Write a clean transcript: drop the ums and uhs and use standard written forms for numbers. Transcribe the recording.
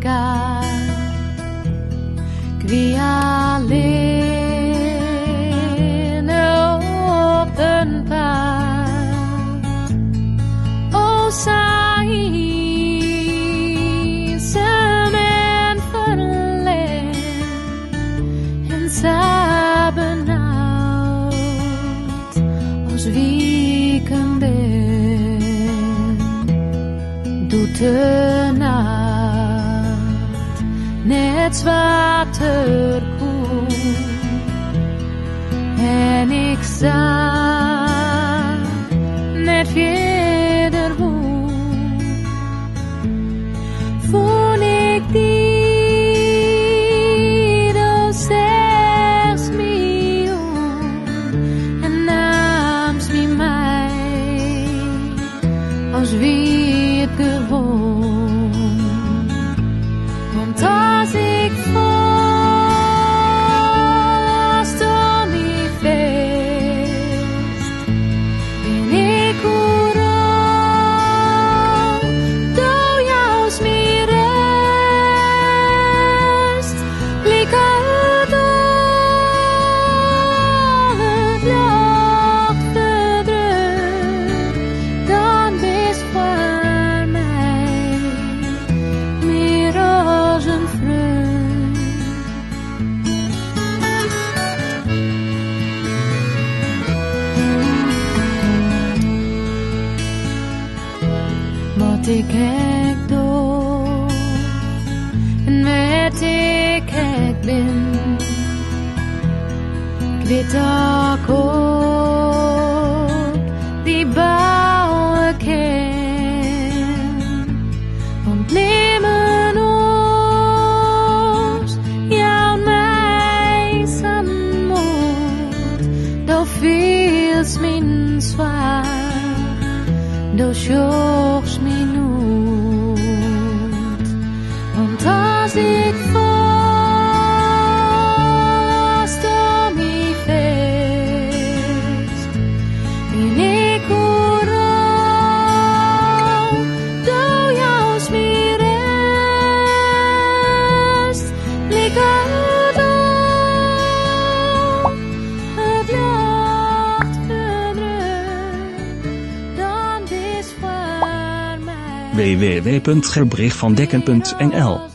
ga. Ik wie alleen op den pad. O saai, sem en verlen, en sabenhoud, als wieken ben, doet de nacht net water koel, en ik zag net verder woe, vond ik die dat zegt me om, en nam ze mij als wie het gewoon. Want als ik val, stond ik vast, ben ik oeral, door jou meer rust, blik uit al het licht verdrukt, dan wees voor mij meer als een vreugd. Wat ik hek doe en wat ik hek ben, ik weet ook die bouwen ken. Want nemen ons jou en mij samen moet, dan feels min zwaar, dan sjochts min nood. Want als ik val, stond ik vast, ben ik oeral, door jou meer rust, blik uit al het licht verdrukt, dan is voor mij www.gerberichtvandekken.nl